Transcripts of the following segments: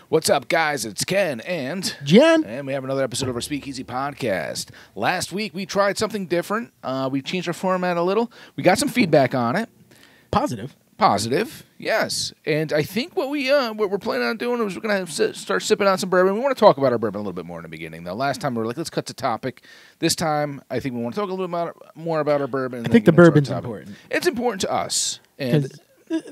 What's up, guys? It's Ken and Jen. And we have another episode of our Speakeasy podcast. Last week, we tried something different. We changed our format a little. We got some feedback on it. Positive, yes. And I think what we're planning on doing is we're going to start sipping on some bourbon. We want to talk about our bourbon a little bit more in the beginning. The last time we were like, let's cut to topic. This time, I think we want to talk a little bit more about our bourbon. I think the bourbon's important. It's important to us. And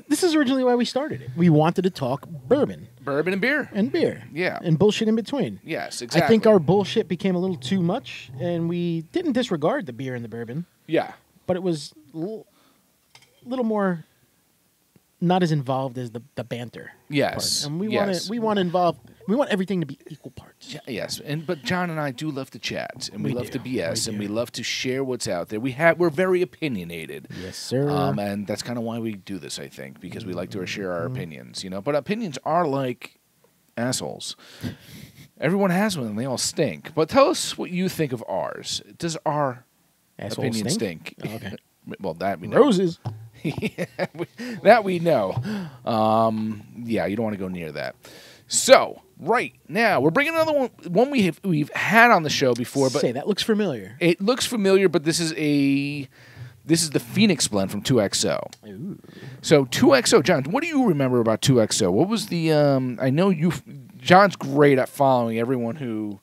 this is originally why we started it. We wanted to talk bourbon. Bourbon and beer. And beer. Yeah. And bullshit in between. Yes, exactly. I think our bullshit became a little too much, and we didn't disregard the beer and the bourbon. Yeah. But it was a little more not as involved as the banter. Yes. Part. And we want everything to be equal parts. Yes. But John and I do love to chat, and we love to BS, and we love to share what's out there. We're very opinionated. Yes, sir. And that's kind of why we do this, I think, because we like to share our opinions, you know. But opinions are like assholes. Everyone has one, and they all stink. But tell us what you think of ours. Does our opinion stink? Oh, okay. Well, that we know. Roses. Yeah, that we know. Yeah, you don't want to go near that. So, right now, we're bringing another one we've had on the show before. But say, that looks familiar. It looks familiar, but this is the Phoenix blend from 2XO. Ooh. So 2XO, John, what do you remember about 2XO? What was the I know John's great at following everyone who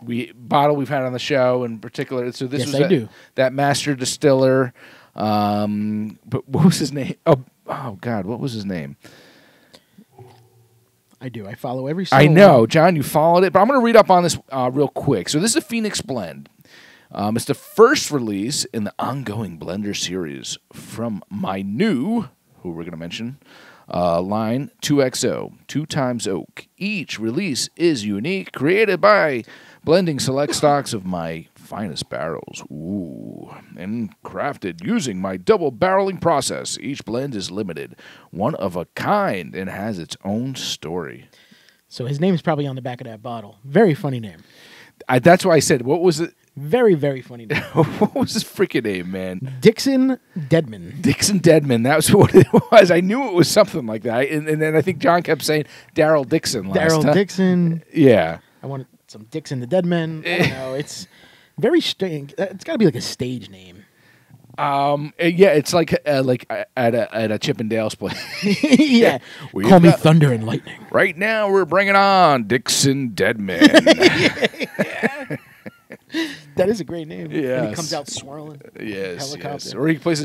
we've had on the show in particular. So this was that master distiller. But what was his name? Oh God, what was his name? I do. I follow every single I know, one. John, you followed it, but I'm going to read up on this real quick. So this is a Phoenix blend. It's the first release in the ongoing blender series from my new, who we're going to mention, line 2XO, 2 times oak. Each release is unique, created by blending select stocks of my finest barrels, and crafted using my double barreling process. Each blend is limited, one of a kind, and has its own story. So his name is probably on the back of that bottle. Very funny name. That's why I said, what was it? Very, very funny name. What was his freaking name, man? Dixon Deadman. Dixon Deadman. That was what it was. I knew it was something like that. And then I think John kept saying Daryl Dixon last time. Daryl Dixon. Yeah. I wanted some Dixon the Deadman. I don't know. It's very strange. It's got to be like a stage name. Yeah, it's like at a Chippendale's place. Yeah. Call me Thunder and Lightning. Right now we're bringing on Dixon Deadman. Yeah. That is a great name. Yeah. And he comes out swirling. Yes. Helicopter. Yes. Or he plays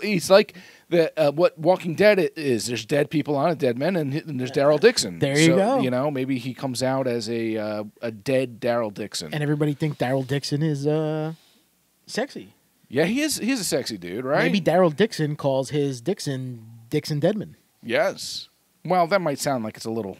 he's like what Walking Dead is. There's dead people on it, dead men, and there's Daryl Dixon. There you go. You know, maybe he comes out as a dead Daryl Dixon. And everybody thinks Daryl Dixon is sexy. Yeah, he's a sexy dude, right? Maybe Daryl Dixon calls his Dixon Deadman. Yes. Well, that might sound like it's a little...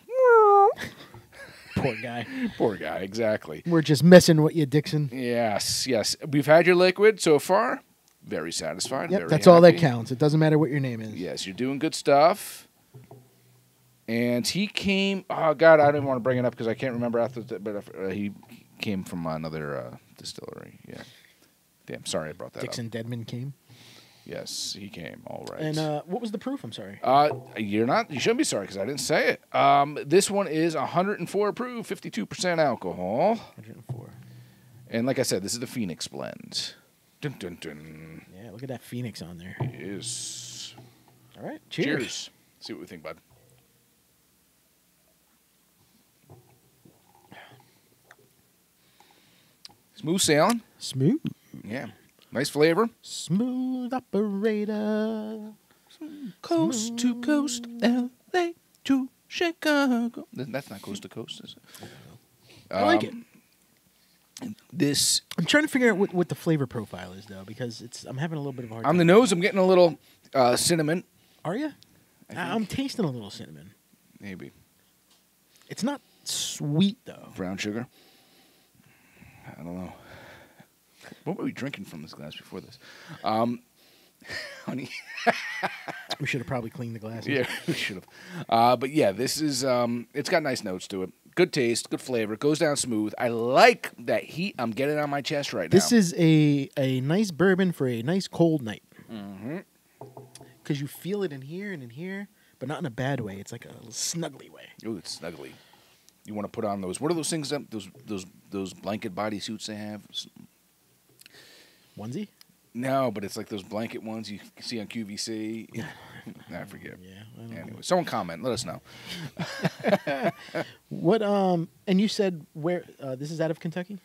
Poor guy. Poor guy, exactly. We're just messing with you, Dixon. Yes. We've had your liquid so far. Very satisfied. Yep, very that's happy. all that counts. It doesn't matter what your name is. Yes, you're doing good stuff. And he came... Oh, God, I didn't want to bring it up because I can't remember after... But he came from another distillery. Yeah. Damn, sorry I brought that Dixon up. Deadman came? Yes, he came. All right. And what was the proof? I'm sorry. You shouldn't be sorry because I didn't say it. This one is 104 proof, 52% alcohol. 104. And like I said, this is the Phoenix blend. Dun, dun, dun. Yeah, look at that Phoenix on there. Yes. All right, cheers. See what we think, bud. Smooth sailing. Smooth. Yeah. Nice flavor. Smooth operator. Coast to coast, LA to Chicago. That's not coast to coast, is it? I like it. I'm trying to figure out what the flavor profile is, though, because I'm having a little bit of a hard time. On the nose, I'm getting a little cinnamon. Are you? I'm tasting a little cinnamon. Maybe. It's not sweet, though. Brown sugar? I don't know. What were we drinking from this glass before this? Honey. We should have probably cleaned the glasses. Yeah, we should have. But yeah, this is, it's got nice notes to it. Good taste, good flavor, goes down smooth. I like that heat I'm getting on my chest right now. This is a nice bourbon for a nice cold night. Mm-hmm. Because you feel it in here and in here, but not in a bad way. It's like a little snuggly way. Ooh, it's snuggly. You want to put on those. What are those things? Those blanket bodysuits they have. Onesie? No, but it's like those blanket ones you see on QVC. I forget. Yeah. I don't Anyway, someone comment. Let us know. What? And you said where? This is out of Kentucky.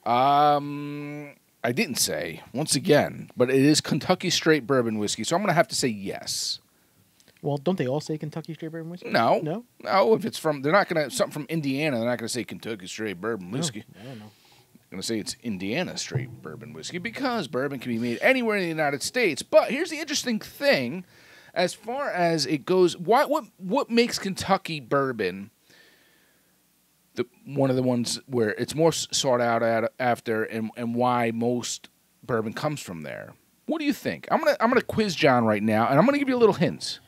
I didn't say once again, but it is Kentucky straight bourbon whiskey, so I'm going to have to say yes. Well, don't they all say Kentucky straight bourbon whiskey? No, No. If it's from, they're not going to something from Indiana. They're not going to say Kentucky straight bourbon whiskey. No, I don't know. Going to say it's Indiana straight bourbon whiskey because bourbon can be made anywhere in the United States. But here's the interesting thing, as far as it goes, what makes Kentucky bourbon one of the ones where it's more sought out after, and why most bourbon comes from there? What do you think? I'm gonna quiz John right now, and I'm gonna give you a little hint.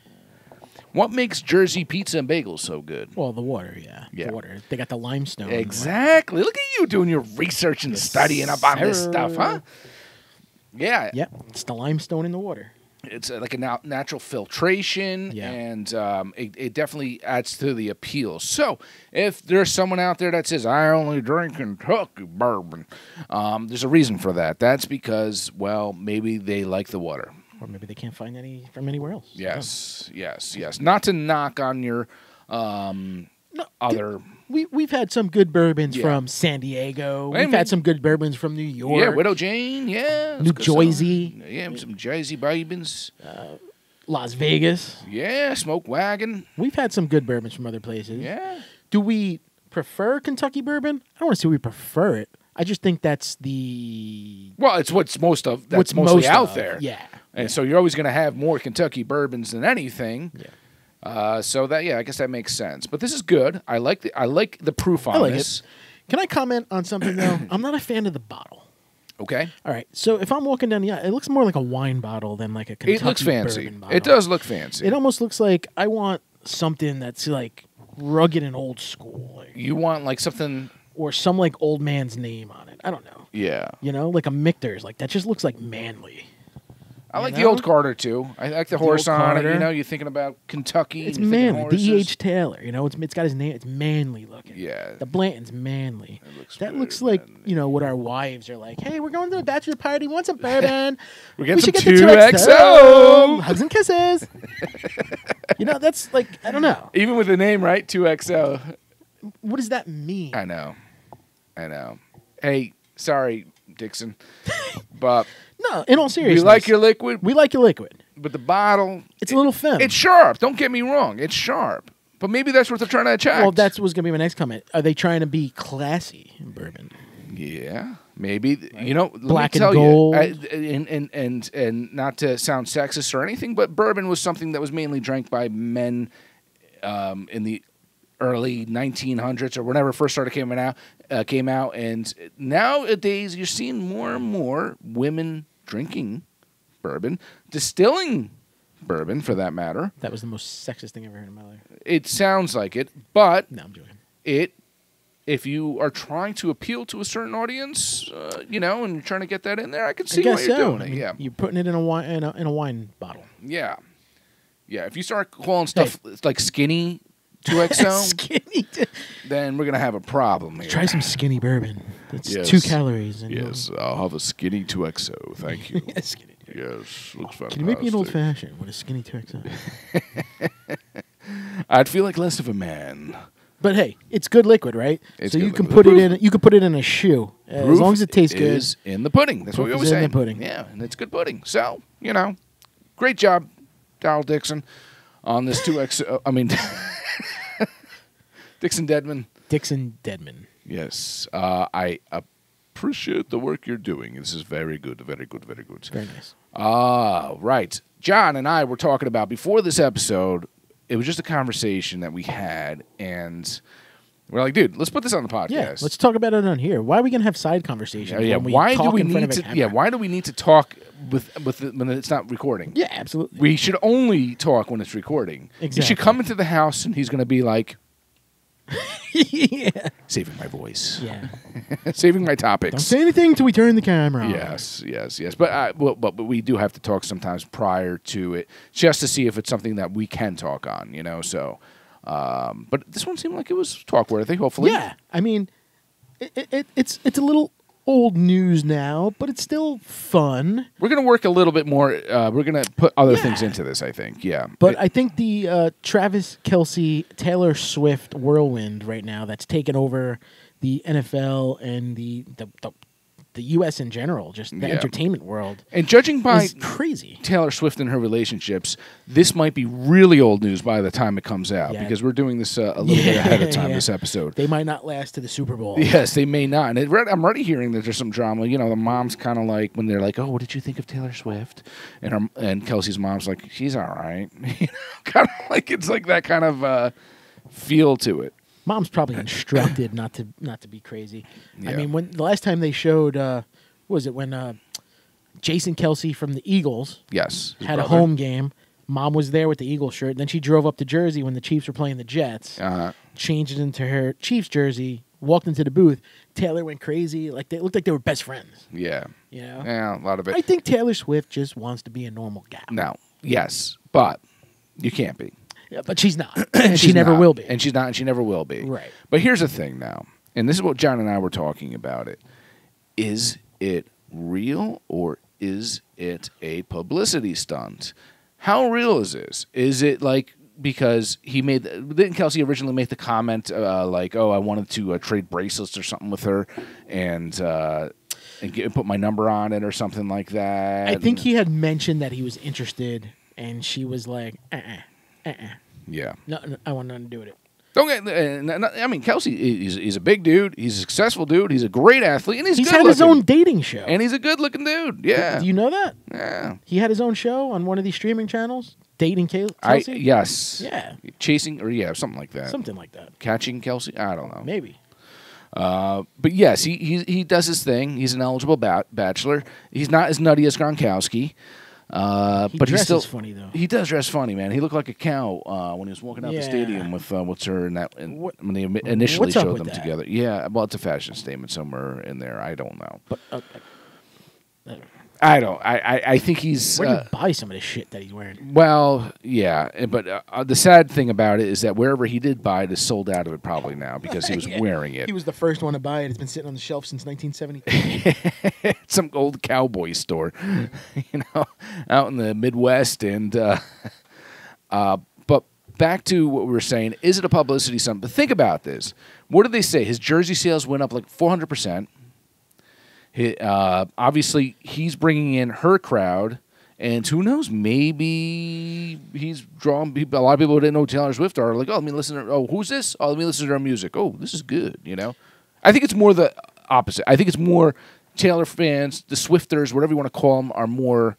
What makes Jersey pizza and bagels so good? Well, the water, yeah. The water. They got the limestone. Exactly. Look at you doing your research and studying up on this stuff, huh? Yeah. Yep. It's the limestone in the water. It's like a natural filtration, Yeah. and it definitely adds to the appeal. So if there's someone out there that says, I only drink Kentucky bourbon, there's a reason for that. That's because, well, maybe they like the water. Or maybe they can't find any from anywhere else. Yes, yes. Not to knock on your other... We've had some good bourbons Yeah. from San Diego. Hey, We've had some good bourbons from New York. Yeah, Widow Jane, yeah. New Jersey. Yeah, some Jersey bourbons. Las Vegas. Yeah, Smoke Wagon. We've had some good bourbons from other places. Yeah. Do we prefer Kentucky bourbon? I don't want to say we prefer it. I just think that's the... Well, it's what's mostly most out of, there. Yeah. And so you're always going to have more Kentucky bourbons than anything. Yeah. So that, I guess that makes sense. But this is good. I like the proof on I like this. it. Can I comment on something, though? I'm not a fan of the bottle. Okay. All right. So if I'm walking down the aisle, it looks more like a wine bottle than like a Kentucky It looks fancy. bourbon bottle. It does look fancy. It almost looks like I want something that's like rugged and old school. Like, You want like something... or some like old man's name on it. I don't know. Yeah. You know, like a Michter's. Like that just looks like manly. I like know? the old Carter, too. I like the horse old on Carter. it. You know, you're thinking about Kentucky. It's and you're thinking manly. horses. D.H. Taylor. You know, it's got his name. It's manly looking. Yeah. The Blanton's manly. looks That very looks like, manly. you know, what our wives are like. Hey, we're going to the bachelor party. Want some bourbon? We're getting some should get the 2XO. Hugs and kisses. You know, that's like, I don't know. Even with the name, right? 2XO. What does that mean? I know. Hey, sorry, Dixon. But No, in all seriousness. we like your liquid, We like your liquid. but the bottle... It's a little thin. It's sharp. Don't get me wrong. It's sharp. But maybe that's what they're trying to attract. Well, that's what's going to be my next comment. Are they trying to be classy in bourbon? Yeah, maybe. You know, Black let and me tell gold. you, and not to sound sexist or anything, but bourbon was something that was mainly drank by men in the early 1900s or whenever it first started came out, and nowadays you're seeing more and more women drinking bourbon, distilling bourbon for that matter. That was the most sexist thing I've ever heard in my life. It sounds like it, but No, I'm joking. if you are trying to appeal to a certain audience, you know, and you're trying to get that in there, I can see I guess why you're so. doing I it. mean, Yeah, You're putting it in a wine bottle. yeah. If you start calling stuff like skinny 2XO, Skinny. then we're gonna have a problem here. Try some skinny bourbon. It's Yes. 2 calories. And Yes, I'll have a skinny 2XO. Thank you. Yeah, skinny. Yes, looks fantastic. Can you make me an old fashioned with a skinny 2XO? I'd feel like less of a man. But hey, it's good liquid, right? It's so good you can liquid. put The it in. You can put it in a shoe as long as it tastes good. Is in the pudding. That's what we Proof always is in say. the pudding. Yeah, and it's good pudding. So you know, great job, Darryl Dixon, on this 2XO. I mean, Dixon Deadman. Dixon Deadman. Yes, I appreciate the work you're doing. This is very good, very good, very good. Very nice. Right. John and I were talking about before this episode. It was just a conversation that we had, and we're like, dude, let's put this on the podcast. Yeah, let's talk about it on here. Why are we gonna have side conversations? Yeah. When we Why do talk we in front need of a to? camera? Yeah. Why do we need to talk when it's not recording? Yeah, absolutely. We should only talk when it's recording. He Exactly. should come into the house, and he's going to be like, Yeah. Saving my voice. Yeah. Saving my topics. Don't say anything until we turn the camera on. Yes. But we do have to talk sometimes prior to it, just to see if it's something that we can talk on. So, but this one seemed like it was talk worthy. Hopefully, Yeah. I mean, it's a little old news now, but it's still fun. We're gonna work a little bit more. We're gonna put other things into this. I think. Yeah. But I think the Travis Kielce, Taylor Swift whirlwind right now that's taken over the NFL and the U.S. in general, just the entertainment world. And judging by is crazy. Taylor Swift and her relationships, this might be really old news by the time it comes out because we're doing this a little bit ahead of time, this episode. They might not last to the Super Bowl. Yes, they may not. And I'm already hearing that there's some drama. The mom's kind of like, when they're like, oh, what did you think of Taylor Swift? And Kelsey's mom's like, she's all right. Kind of like it's like that kind of feel to it. Mom's probably instructed not to be crazy. Yeah. I mean, when the last time they showed, what was it when Jason Kielce from the Eagles his had brother. a home game? Mom was there with the Eagles shirt. And then she drove up to Jersey when the Chiefs were playing the Jets. Changed it into her Chiefs jersey. Walked into the booth. Taylor went crazy. Like it looked like they were best friends. Yeah. Yeah, a lot of it. I think Taylor Swift just wants to be a normal gal. No. Yes, but you can't be. Yeah, but she's not. And she never will be. And she's not, and she never will be. Right. But here's the thing now, and this is what John and I were talking about it. Is it real or is it a publicity stunt? How real is this? Is it like, because didn't Kelsey originally make the comment like, oh, I wanted to trade bracelets or something with her and put my number on it or something like that? I think he had mentioned that he was interested, and she was like, Yeah. No, I want nothing to do with it. Okay, I mean, Kelsey, he's a big dude. He's a successful dude. He's a great athlete, and he's had good-looking. his own dating show. And he's a good-looking dude. Yeah. Do you know that? Yeah. He had his own show on one of these streaming channels, Dating Kelsey? Yes. Yeah. Chasing, or something like that. Something like that. Catching Kelsey? I don't know. Maybe. But yes, he does his thing. He's an eligible bachelor. He's not as nutty as Gronkowski. But he's still funny though. He does dress funny, man. He looked like a cow when he was walking out the stadium with what's her and that. And when they initially showed them together, yeah. Well, it's a fashion statement somewhere in there. I don't know. But I think he's. Where did he buy some of this shit that he's wearing? Well, yeah, but the sad thing about it is that wherever he did buy it is sold out of it probably now because he was wearing it. He was the first one to buy it. It's been sitting on the shelf since 1970. Some old cowboy store, out in the Midwest. And but back to what we were saying, is it a publicity stunt? But think about this. What did they say? His jersey sales went up like 400%. Obviously, he's bringing in her crowd, and who knows? Maybe he's drawing people. A lot of people who didn't know who Taylor Swift are like, oh, let me listen to. Oh, who's this? Oh, let me listen to her music. Oh, this is good. I think it's more the opposite. I think it's more Taylor fans, the Swifters, whatever you want to call them, are more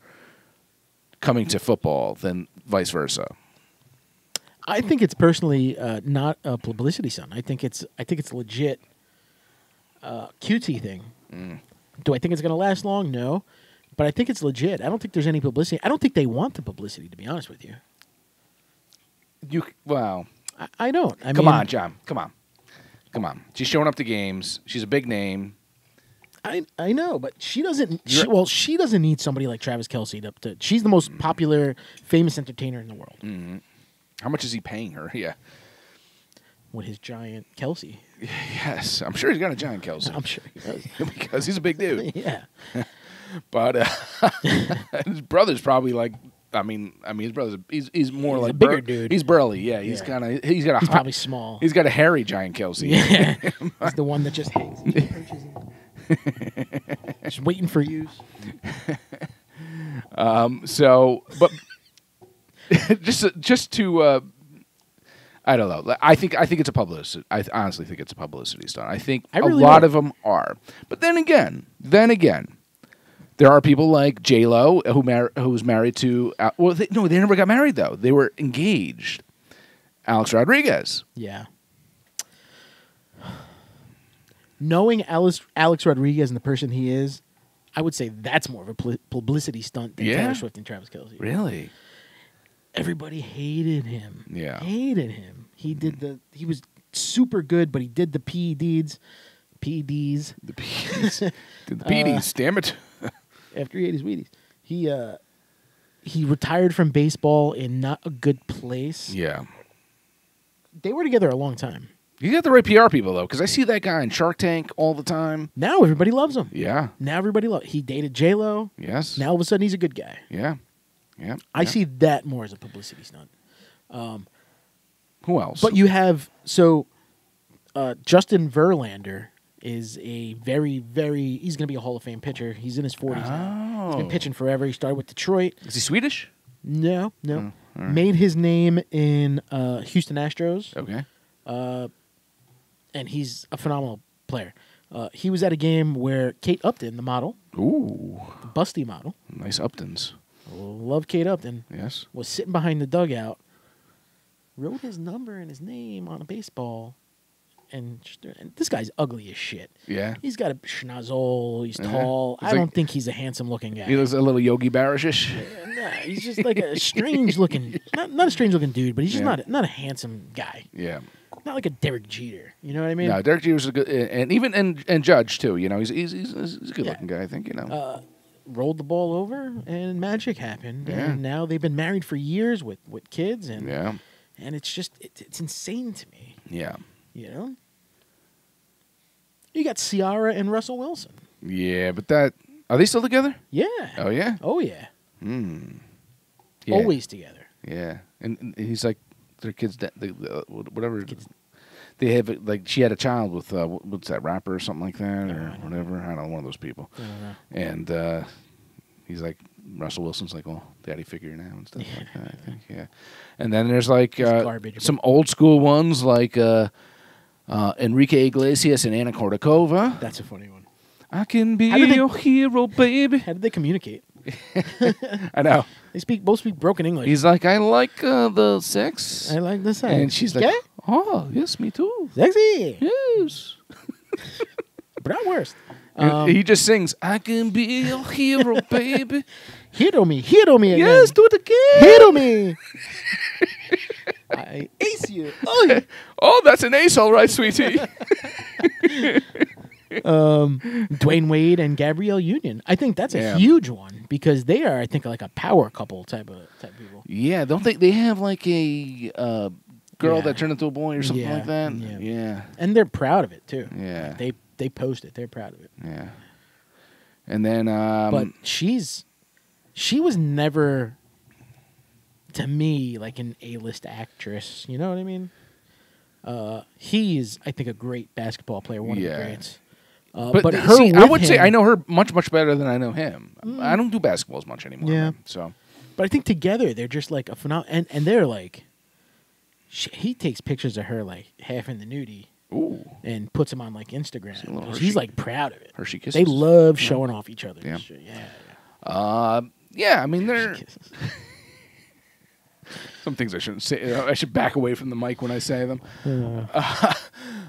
coming to football than vice versa. I think it's personally not a publicity stunt. I think it's legit cutesy thing. Do I think it's going to last long? No. But I think it's legit. I don't think there's any publicity. I don't think they want the publicity, to be honest with you. I don't. Come on, John. Come on. She's showing up to games. She's a big name. I know, but she doesn't. She doesn't need somebody like Travis Kielce to. She's the most popular, famous entertainer in the world. Mm-hmm. How much is he paying her? Yeah. With his giant Kielce. Yes, I'm sure he's got a giant Kielce. I'm sure he does. Because he's a big dude. Yeah. But his brother's probably like, his brother's he's more like a bigger dude. He's burly. Yeah, he's he's probably small. He's got a hairy giant Kelsey. Yeah, he's the one that just hangs. Just waiting for use. But just to. I don't know. I think it's a publicity. I honestly think it's a publicity stunt. I think a lot of them are. But then again, there are people like J-Lo who was married to. They never got married though. They were engaged. Alex Rodriguez. Yeah. Knowing Alex Rodriguez and the person he is, I would say that's more of a publicity stunt than Taylor Swift and Travis Kielce. Really? Everybody hated him. Yeah. Hated him. He was super good, but he did the PEDs. The PEDs. Did the PEDs, damn it. After he ate his Wheaties. He retired from baseball in not a good place. Yeah. They were together a long time. You got the right PR people, though, because I see that guy in Shark Tank all the time. Now everybody loves him. Yeah. Now everybody loves him. He dated J-Lo. Yes. Now all of a sudden he's a good guy. Yeah. Yeah. I see that more as a publicity stunt. Who else? But you have, Justin Verlander is a very, very, he's going to be a Hall of Fame pitcher. He's in his 40s now. He's been pitching forever. He started with Detroit. Is he Swedish? No. Right. Made his name in Houston Astros. Okay. And he's a phenomenal player. He was at a game where Kate Upton, the model, Ooh. the busty model, Nice Uptons. love Kate Upton, Yes. was sitting behind the dugout, wrote his number and his name on a baseball, and this guy's ugly as shit. Yeah. He's got a schnozzle. He's Uh-huh. tall. He's I like- don't think he's a handsome-looking guy. He looks a little Yogi Bearishish. Nah, he's just like a strange-looking, not a strange-looking dude, but he's just not a handsome guy. Yeah. Not like a Derek Jeter. You know what I mean? No, Derek Jeter's a good, and even and Judge too. You know, he's a good looking guy. I think, you know. Rolled the ball over, and magic happened. Yeah. And now they've been married for years with kids, and Yeah. and it's just it's insane to me. Yeah. You know. You got Ciara and Russell Wilson. Yeah, but are they still together? Yeah. Oh yeah. Oh yeah. Yeah. Always together. Yeah, and he's like their kids. Whatever. They have like she had a child with what's that rapper or something like that or whatever. I don't know, one of those people. I don't know. And he's like Russell Wilson's like, well, daddy figure now and stuff like that. I think, yeah. And then there's like garbage. some old school ones like Enrique Iglesias and Anna Kournikova. That's a funny one. I can be How did they- your hero, baby. How did they communicate? I know. They both speak broken English. He's like, I like the sex. I like this side. And she's like, Okay? oh, yes, me too. Sexy. Yes. But not worst. And he just sings, I can be your hero, baby. Hero me again. Yes, do it again. Hero me. I ace you. Oh, yeah. Oh, that's an ace, all right, sweetie. Dwayne Wade and Gabrielle Union. I think that's a huge one because they are, I think, like a power couple type people. Yeah, don't they have like a girl Yeah. that turned into a boy or something Yeah, like that? yeah. Yeah. And they're proud of it too. Yeah. They post it. They're proud of it. Yeah. And then But she was never to me like an A-list actress. You know what I mean? He is, I think, a great basketball player, one of the greats. But her see, I with would say him- I know her much, much better than I know him. I don't do basketball as much anymore. Yeah. Man, so But I think together they're just like a phenomenal, and they're like, he takes pictures of her like half in the nudie ooh, and puts them on like Instagram. a little 'Cause Hershey- he's like proud of it. Hershey kisses. They love showing off each other. Yeah. And shit. Yeah. Yeah, I mean they're Kisses. some things I shouldn't say. I should back away from the mic when I say them.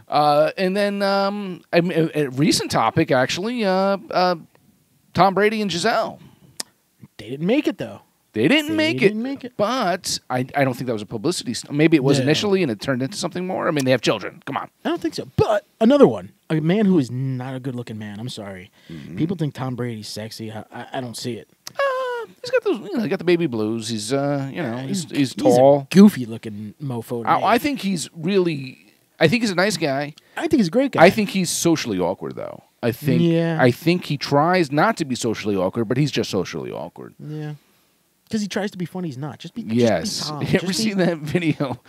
And then I mean, a recent topic actually, Tom Brady and Giselle. They didn't make it though. They didn't make didn't make it. But I don't think that was a publicity stunt. Maybe it was No. initially, and it turned into something more. I mean, they have children. Come on. I don't think so. But another one, a man who is not a good-looking man. I'm sorry. Mm-hmm. People think Tom Brady's sexy. I don't see it. He's got those. He got the baby blues. He's he's He's tall. a goofy-looking mofo. to me. I think he's really. I think he's a nice guy. I think he's a great guy. I think he's socially awkward, though. I think. Yeah. I think he tries not to be socially awkward, but he's just socially awkward. Yeah. Because he tries to be funny, he's not. Just be Yes. Tom. You ever seen that video?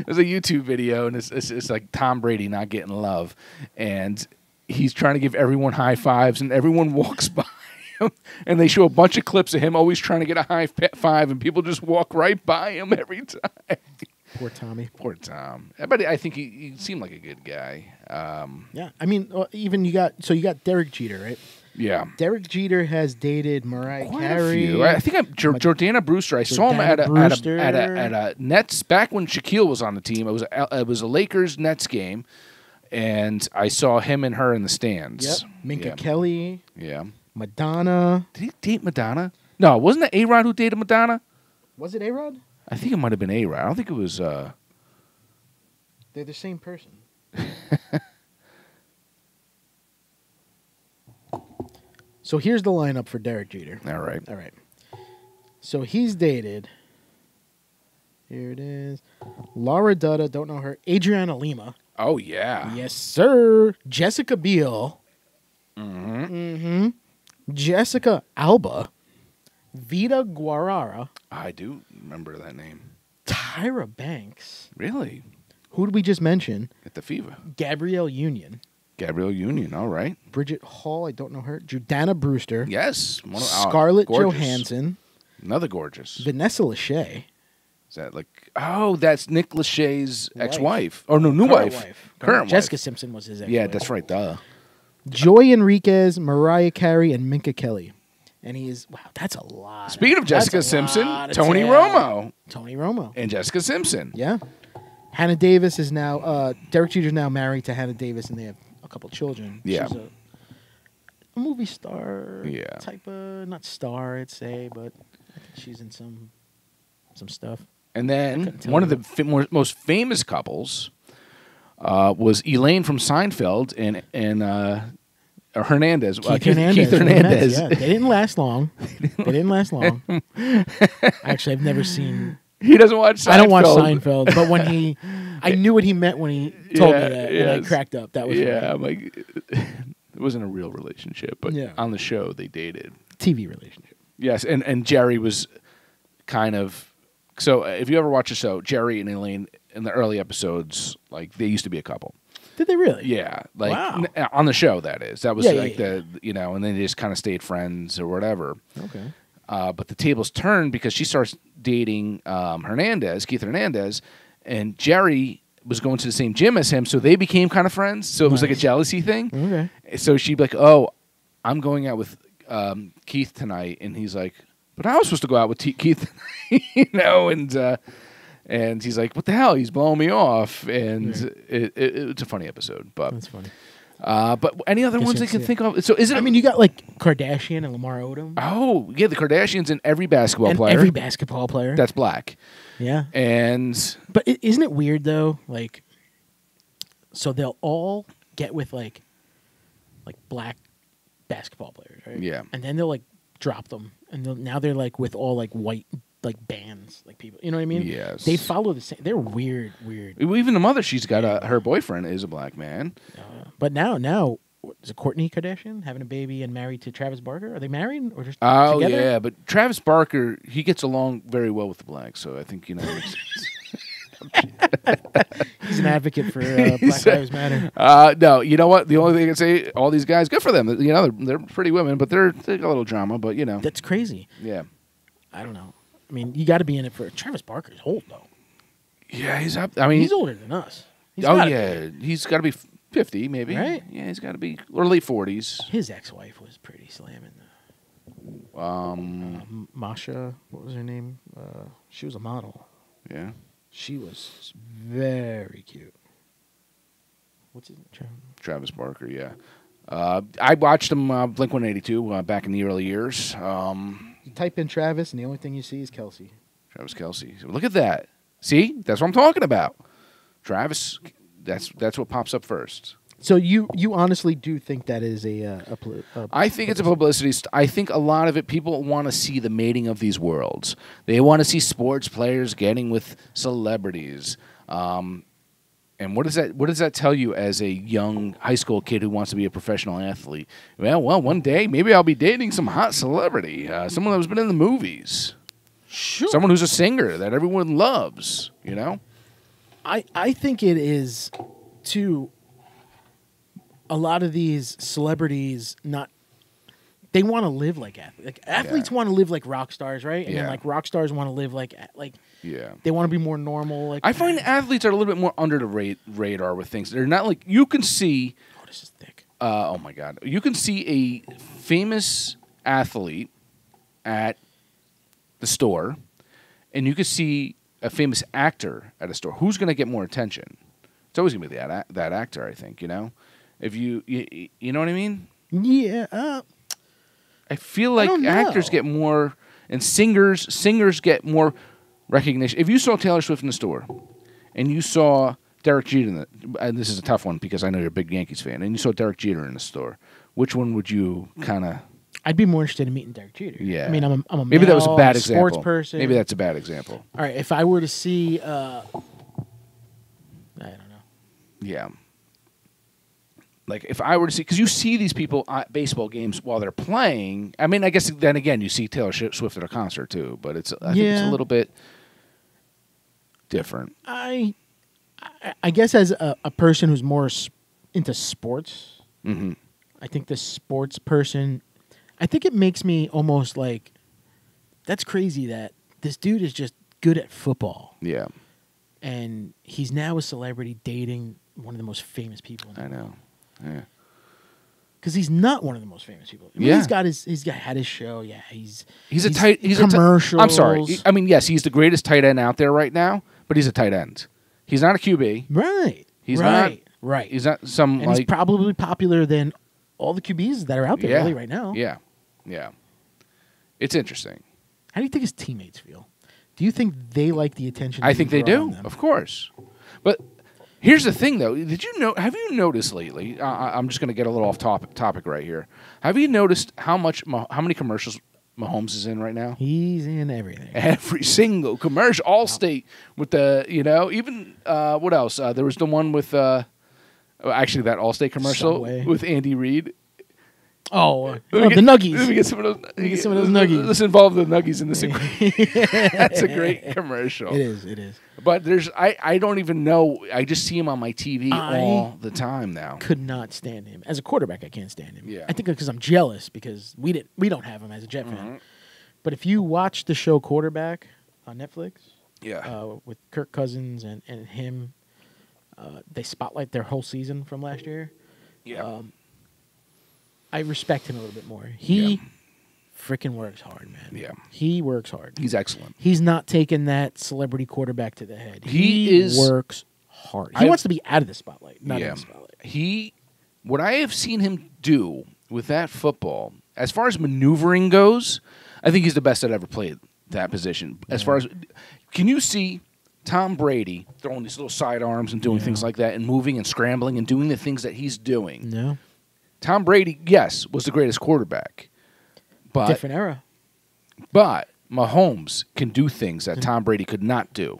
There's a YouTube video, and it's like Tom Brady not getting love, and he's trying to give everyone high fives, and everyone walks by him, and they show a bunch of clips of him always trying to get a high five, and people just walk right by him every time. Poor Tommy. Poor Tom. But I think he seemed like a good guy. Yeah. I mean, even you got Derek Jeter, right? Yeah. Derek Jeter has dated Mariah Quite a Carey. few. I think Jordana Brewster. I saw him at a Nets back when Shaquille was on the team. It was a Lakers Nets game, and I saw him and her in the stands. Yep. Minka Yeah. Kelly. Yeah. Madonna. Did he date Madonna? No, wasn't it A-Rod who dated Madonna? Was it A-Rod? I think it might have been A-Rod. I don't think it was. They're the same person. So here's the lineup for Derek Jeter. All right. All right. So he's dated. Here it is. Laura Dutta, don't know her. Adriana Lima. Oh, yeah. Yes, sir. Jessica Biel. Mm-hmm. Jessica Alba. Vita Guerrera. I do remember that name. Tyra Banks. Really? Who did we just mention? At the FIFA. Gabrielle Union. Gabrielle Union, all right. Bridget Hall, I don't know her. Jordana Brewster. Yes. Scarlett gorgeous. Johansson. Another gorgeous. Vanessa Lachey. Is that like... Oh, that's Nick Lachey's Wife. ex-wife. Oh, no, new Current wife. Current Jessica wife. Simpson was his ex-wife. Yeah, that's right. Duh. Joy Enriquez, Mariah Carey, and Minka Kelly. And he is... Wow, that's a lot. Speaking of Jessica That's a Simpson, lot of Tony talent. Romo. Tony Romo. And Jessica Simpson. Yeah. Hannah Davis is now... Derek Jeter's now married to Hannah Davis, and they have a couple children. Yeah. She's a movie star Yeah. type of... Not star, I'd say, but I think she's in some stuff. And then couldn't tell one of you. the most famous couples was Elaine from Seinfeld and Hernandez. Keith Hernandez. Keith Hernandez. Yeah, they didn't last long. Actually, I've never seen... He doesn't watch Seinfeld. I don't watch Seinfeld, but when he... I knew what he meant when he told me that, and I cracked up. That was Yeah, funny. I'm like... It wasn't a real relationship, but Yeah. on the show they dated. TV relationship. Yes, and Jerry was kind of... So if you ever watch the show, Jerry and Elaine in the early episodes, like they used to be a couple. Did they really? Yeah, like Wow. on the show that is. That was Yeah, like yeah, and then they just kind of stayed friends or whatever. Okay. But the tables turned because she starts dating Keith Hernandez, and Jerry was going to the same gym as him, so they became kind of friends. So it was like a Nice. jealousy thing. Okay. So she'd be like, "Oh, I'm going out with Keith tonight," and he's like, "But I was supposed to go out with Keith," and he's like, "What the hell? He's blowing me off," and it's a funny episode. But That's funny. but any other Guess ones you I can see it. think of? So is it? I mean, you got like Kardashian and Lamar Odom. Oh yeah, the Kardashians and every basketball and player every basketball player. that's black, yeah. and But isn't it weird though? Like, so they'll all get with like black basketball players, right? Yeah. And then they'll like drop them, and now they're like with all like white like bands, like people. You know what I mean? Yes. They follow the same. They're weird. even the mother, she's got her boyfriend is a black man. But now. Is it Kourtney Kardashian having a baby and married to Travis Barker? Are they married or just Oh together? yeah, but Travis Barker, he gets along very well with the blacks, so I think He's an advocate for Black Lives Matter. No, you know what? The only thing I can say, all these guys, good for them. You know, they're pretty women, but they got a little drama. But you know, That's crazy. yeah, I don't know. I mean, you got to be in it for Travis Barker's old though. yeah, he's up. I mean, He's older than us. He's oh gotta yeah, he's got to be 50, maybe. Right? Yeah, he's got to be or late 40s. be. His ex-wife was pretty slamming. Masha, what was her name? She was a model. Yeah. She was very cute. What's his name? Travis Barker, yeah. I watched him Blink 182 back in the early years. You type in Travis, and the only thing you see is Kielce. Travis Kielce. So look at that. See, that's what I'm talking about. Travis. That's what pops up first. So you honestly do think that is a I think it's a publicity. I think a lot of it, people want to see the mating of these worlds. They want to see sports players getting with celebrities. And what does that tell you as a young high school kid who wants to be a professional athlete? Well, one day maybe I'll be dating some hot celebrity, someone who's been in the movies, Sure. someone who's a singer that everyone loves. You know. I think it is too. A lot of these celebrities they want to live like athletes. Athletes want to live like rock stars, right? And then Yeah. like rock stars want to live like Yeah. they want to be more normal. Like I find athletes are a little bit more under the radar with things. They're not like you can see. oh, this is thick. Oh my God! You can see a famous athlete at the store, and you can see a famous actor at a store. Who's going to get more attention? It's always going to be that actor. I think, you know. If you know what I mean? Yeah. I feel like don't know. actors get more, and singers get more recognition. If you saw Taylor Swift in the store, and you saw Derek Jeter, and this is a tough one because I know you're a big Yankees fan, and you saw Derek Jeter in the store, which one would you kind of? I'd be more interested in meeting Derek Jeter. Yeah. I mean, I'm a maybe that was a bad sports example. person. Maybe that's a bad example. All right, if I were to see, I don't know. Yeah. Like if I were to see, because you see these people at baseball games while they're playing. I mean, I guess then again you see Taylor Swift at a concert too, but I think it's a little bit different. I guess as a person who's more into sports, I think the sports person, I think it makes me almost like, that's crazy that this dude is just good at football. Yeah. And he's now a celebrity dating one of the most famous people in the world. I know. Yeah. Because he's not one of the most famous people. I mean, Yeah. he's had his show. Yeah, he's commercials. I'm sorry. I mean, yes, he's the greatest tight end out there right now, but he's a tight end. He's not a QB. Right. He's right. He's not some and he's probably popular than all the QBs that are out there really right now. Yeah. Yeah. It's interesting. How do you think his teammates feel? Do you think they like the attention? I think they do, of course. But here's the thing, though. Have you noticed lately? I'm just going to get a little off topic right here. Have you noticed how many commercials Mahomes is in right now? He's in everything. Every single commercial, Allstate with the even what else? There was the one with actually that Allstate commercial Subway. with Andy Reid. The Nuggies. Let me get some of those Nuggies. Let's involve the Nuggies in this. That's a great commercial. It is. But I don't even know. I just see him on my TV all the time now. Could not stand him as a quarterback. I can't stand him. Yeah. I think because I'm jealous because we don't have him as a Jet fan. But if you watch the show Quarterback on Netflix, with Kirk Cousins and him, they spotlight their whole season from last year. Yeah. I respect him a little bit more. He freaking works hard, man. Yeah. He works hard. He's excellent. He's not taking that celebrity quarterback to the head. He works hard. He wants to be out of the spotlight, not in the spotlight. What I have seen him do with that football, as far as maneuvering goes, I think he's the best that ever played that position. As far as, can you see Tom Brady throwing these little sidearms and doing things like that and moving and scrambling and doing the things that he's doing? No. Tom Brady, yes, was the greatest quarterback. But different era. But Mahomes can do things that Tom Brady could not do.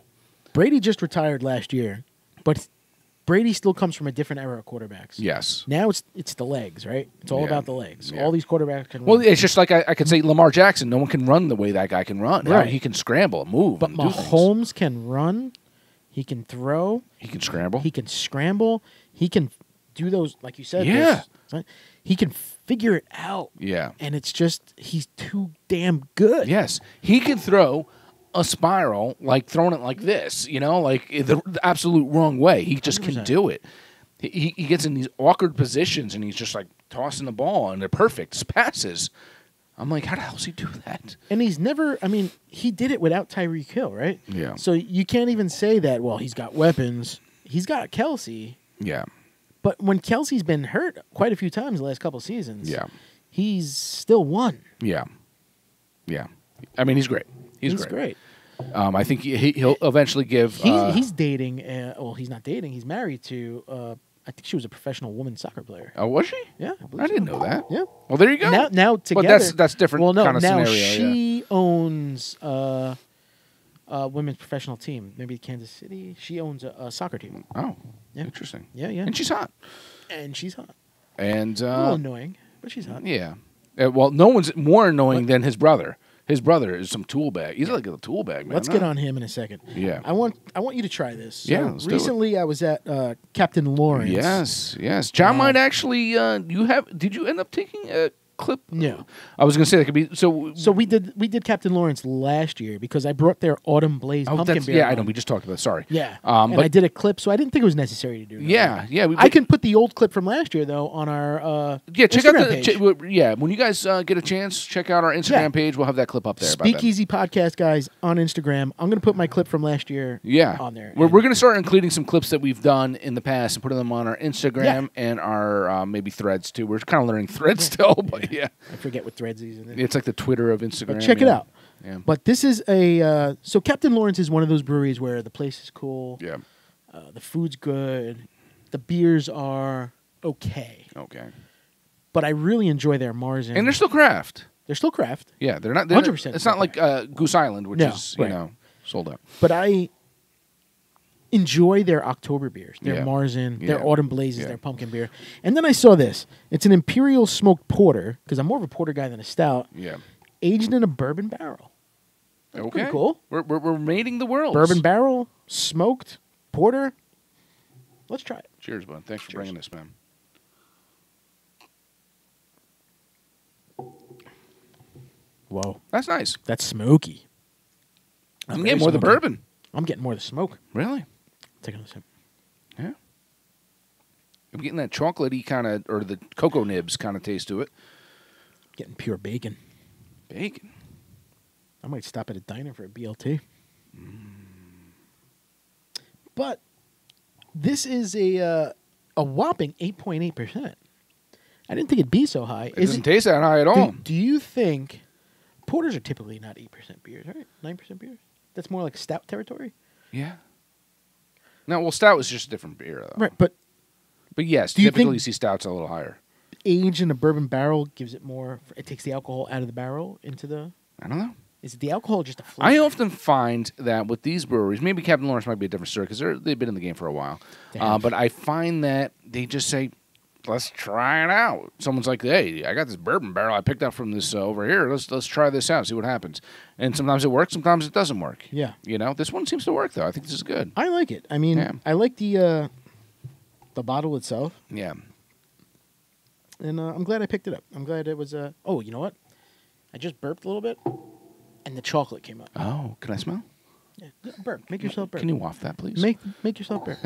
Brady just retired last year, but Brady still comes from a different era of quarterbacks. Yes. Now it's the legs, right? It's all about the legs. Yeah. All these quarterbacks can run. Well, it's just like I could say Lamar Jackson. No one can run the way that guy can run. Right. He can scramble, move, but and do Mahomes can run. He can throw. He can scramble. He can scramble. He can do those, like you said. Yeah. He can figure it out. Yeah. And it's just, he's too damn good. Yes. He can throw a spiral, like throwing it like this, like the absolute wrong way. He just 100%. can do it. He gets in these awkward positions, and he's just like tossing the ball, and they're perfect passes. I'm like, how the hell does he do that? And he's never, he did it without Tyreek Hill, right? Yeah. So you can't even say that, well, he's got weapons. He's got Kielce. Yeah. But when Kelsey's been hurt quite a few times the last couple of seasons, he's still won. Yeah. Yeah. He's great. He's great. I think he'll eventually give... He's dating... he's not dating. He's married to... I think she was a professional women's soccer player. Oh, was she? Yeah. I didn't know that. Yeah. Well, there you go. Now together... But that's different kind of now scenario. She owns a women's professional team. Maybe Kansas City. She owns a soccer team. Oh, interesting. Yeah, yeah. And she's hot. And she's hot. And a little annoying, but she's hot. Yeah. Well, no one's more annoying than his brother. His brother is some tool bag. He's like a tool bag, man. Let's get on him in a second. Yeah. I want you to try this. So yeah, let's recently I was at Captain Lawrence. Yes. John might actually did you end up taking a clip? No. I was going to say that could be So we did Captain Lawrence last year because I brought their Autumn Blaze pumpkin beer. Yeah, I know. We just talked about it. Sorry. Yeah. But I did a clip, so I didn't think it was necessary to do that. Yeah. I can put the old clip from last year though on our check Instagram out page. When you guys get a chance, check out our Instagram page. We'll have that clip up there. Speakeasy Podcast guys on Instagram. I'm going to put my clip from last year on there. We're going to start including some clips that we've done in the past and putting them on our Instagram and our maybe Threads too. We're kind of learning Threads still, but I forget what Threads is in it. It's like the Twitter of Instagram. But check it out. Yeah. But this is so Captain Lawrence is one of those breweries where the place is cool. Yeah. The food's good. The beers are okay. Okay. But I really enjoy their Marzen. And they're still craft. They're still craft. Yeah, they're not. 100%. It's not like Goose Island, which is right. sold out. But I enjoy their October beers, their Yeah. Marzen, Yeah. their Autumn Blazes, Yeah. their pumpkin beer. And then I saw this. It's an Imperial smoked porter, because I'm more of a porter guy than a stout, Yeah. aged in a bourbon barrel. That's Okay. pretty cool. We're mating the world. Bourbon barrel, smoked, porter. Let's try it. Cheers, bud. Thanks for bringing this, man. Whoa. That's nice. That's smoky. I'm very getting more of the smoky. bourbon. I'm getting more of the smoke. Really? Take another sip. Yeah. I'm getting that chocolatey kind of, or the cocoa nibs kind of taste to it. Getting pure bacon. Bacon. I might stop at a diner for a BLT. But this is a whopping 8.8%. I didn't think it'd be so high. It doesn't taste that high at all. Do you think porters are typically not 8% beers, right? 9% beers? That's more like stout territory? Yeah. No, well, stout is just a different beer, though. Right, but But yes, Do you typically think- you see stouts a little higher. age in a bourbon barrel gives it more. It takes the alcohol out of the barrel into the. I don't know. Is it the alcohol or just the flavor? I often find that with these breweries, maybe Captain Lawrence might be a different story because they've been in the game for a while. They have. But I find that they just say, let's try it out. Someone's like, hey, I got this bourbon barrel I picked up from this over here. Let's try this out, see what happens. And sometimes it works, sometimes it doesn't work. Yeah. You know, this one seems to work, though. I think this is good. I like it. I mean, Yeah. I like the bottle itself, Yeah. and I'm glad I picked it up. I'm glad it was. Oh, you know what? I just burped a little bit, and the chocolate came up. Oh, can I smell? Yeah, burp. Make yourself burp. Can you waft that, please? Make yourself burp?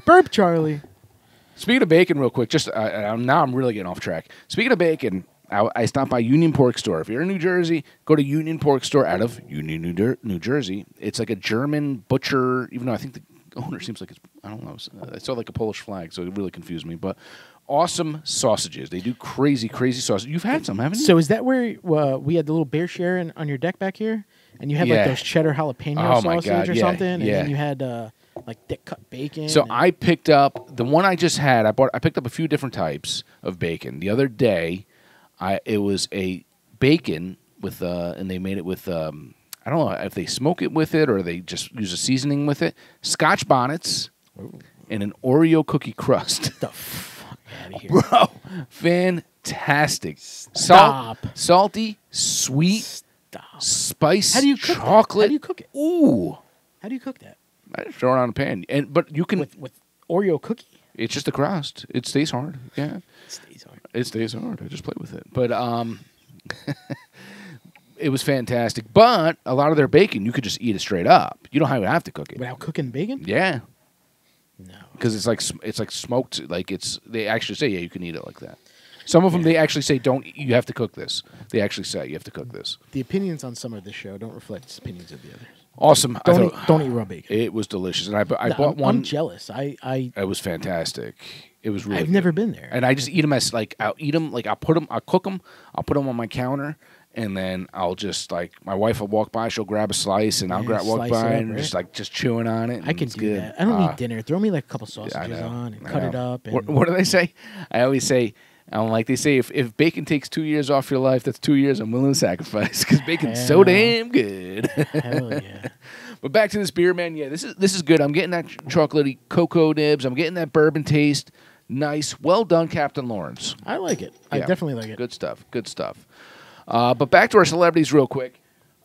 Burp, Charlie. Speaking of bacon, real quick, just now I'm really getting off track. Speaking of bacon, I stopped by Union Pork Store. If you're in New Jersey, go to Union Pork Store out of Union, New Jersey. It's like a German butcher, even though I think the owner seems like it's, I don't know, I saw like a Polish flag, so it really confused me. But awesome sausages. They do crazy, crazy sausages. You've had some, haven't you? So is that where we had the little bear share on your deck back here, and you had Yeah. like those cheddar jalapeno Oh, my sausage God, or yeah, something, and yeah. then you had like thick cut bacon. So and- I picked up the one I just had. I picked up a few different types of bacon. The other day, it was a bacon with and they made it with I don't know if they smoke it with it or they just use a seasoning with it. Scotch bonnets and an Oreo cookie crust. the fuck out of here. Bro, fantastic. Stop. Salty, sweet, Stop. spice, How do you cook that? chocolate. How do you cook it? Ooh. How do you cook that? I just throw it on a pan. But you can With Oreo cookie? it's just a crust. It stays hard. Yeah. It stays hard. It stays hard. I just play with it. But it was fantastic. But a lot of their bacon, you could just eat it straight up. You don't even have to cook it. Without cooking bacon? Yeah, No. because it's like smoked. Like they actually say you can eat it like that. Some of them they actually say you have to cook this. They actually say you have to cook this. The opinions on some of this show don't reflect the opinions of the others. Awesome. Don't eat raw bacon. It was delicious, and I No, bought one. I'm jealous. It was fantastic. It was really. I've good. never been there. And I just eat them as like I'll eat them like I'll cook them, I'll put them on my counter, and then I'll just like my wife will walk by, she'll grab a slice, and I'll Yeah, walk slice by it up, and right? just chewing on it. I and can it's do good. that. I don't need dinner. Throw me like a couple sausages I know, on and I cut it know. up. And What do they say? I always say. Like they say, if bacon takes 2 years off your life, that's 2 years I'm willing to sacrifice because bacon's so Hell. damn good. Hell yeah. But back to this beer, man. Yeah, this is good. I'm getting that chocolatey cocoa nibs. I'm getting that bourbon taste. Nice, well done, Captain Lawrence. I like it. I Yeah. definitely like it. Good stuff. Good stuff. But back to our celebrities real quick.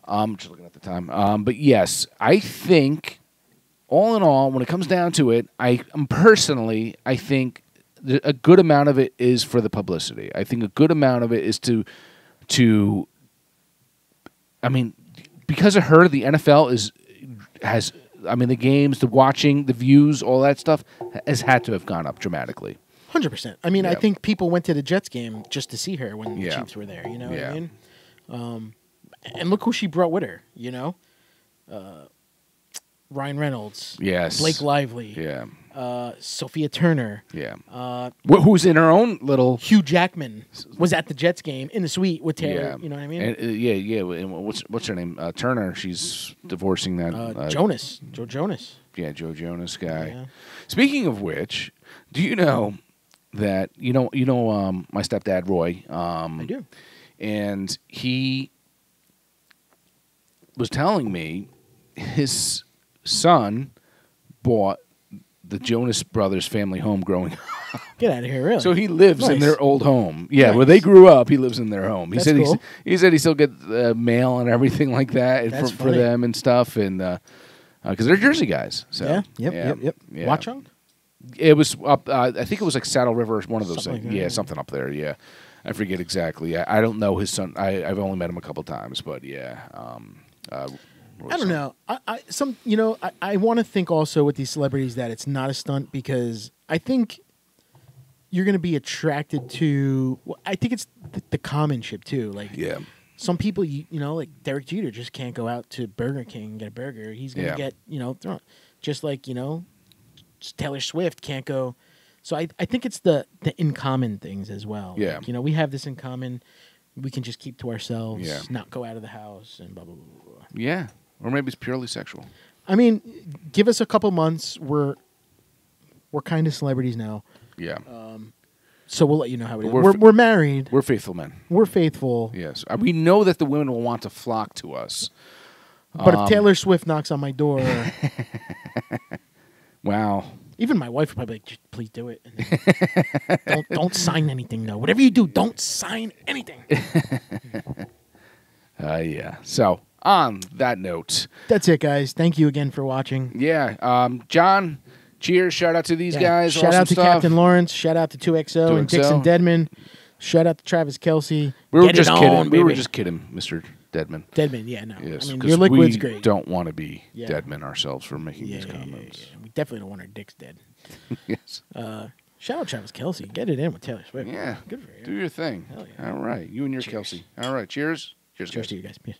Just looking at the time. But yes, I think, all in all, when it comes down to it, I think a good amount of it is for the publicity. I think a good amount of it is to I mean, because of her, the NFL has the games, the watching, the views, all that stuff has had to have gone up dramatically. 100%. I mean, I Yeah. think people went to the Jets game just to see her when the Yeah. Chiefs were there. You know what Yeah. I mean? And look who she brought with her. You know, Ryan Reynolds. Yes. Blake Lively. Yeah. Sophia Turner. Yeah. Who's in her own little Hugh Jackman was at the Jets game in the suite with Taylor. Yeah. You know what I mean? And, yeah. And what's her name? Turner. She's divorcing that. Jonas. Joe Jonas. Yeah, Joe Jonas guy. Yeah. Speaking of which, do you know that my stepdad Roy? I do. And he was telling me his son bought the Jonas Brothers family home growing up. Get out of here, really. So he lives in Nice. their old home. Yeah, Nice. where they grew up, he lives in their home. He That's said cool. he said he still gets mail and everything like that That's for funny. them and stuff, and because they're Jersey guys. So Yeah. Yep. yeah. Watchung? It was up. I think it was like Saddle River, one of those Something things. like that, Yeah, yeah. something up there. Yeah, I forget exactly. I don't know his son. I've only met him a couple times, but yeah. I don't know. I want to think also with these celebrities that it's not a stunt because I think you're going to be attracted to. Well, I think it's the commonship too. Like Yeah. some people, like Derek Jeter just can't go out to Burger King and get a burger. He's going to get thrown. Just like Taylor Swift can't go. So I think it's the in common things as well. Yeah. Like, we have this in common. We can just keep to ourselves. Yeah. Not go out of the house and blah blah blah. Blah. Yeah, or maybe it's purely sexual. I mean, give us a couple months. We're kind of celebrities now, Yeah, so we'll let you know how it is. We're We're married. we're faithful men. We're faithful. Yes, we know that the women will want to flock to us. But if Taylor Swift knocks on my door, Wow. even my wife would probably be like, "Just please do it. And then don't sign anything, though. Whatever you do, don't sign anything." Yeah. So on that note, That's it, guys. Thank you again for watching. yeah. John, cheers. Shout out to these guys. Shout Awesome out to stuff. Captain Lawrence. Shout out to 2XO and 2XO. Dixon Deadman. Shout out to Travis Kielce. We were Get just it kidding. on, We were baby. just kidding, Mr. Deadman. Deadman. Yeah, no. Yes, I mean, 'cause your liquid's we great. don't want to be Yeah. Deadman ourselves for making Yeah, these yeah, comments. yeah. We definitely don't want our dicks dead. Yes. Shout out Travis Kielce. Get it in with Taylor Swift. Yeah. Good for you. Do your thing. Hell yeah. All right. You and your Cheers. Kelsey. All right. Cheers. Cheers, Cheers guys. to you guys. Peace.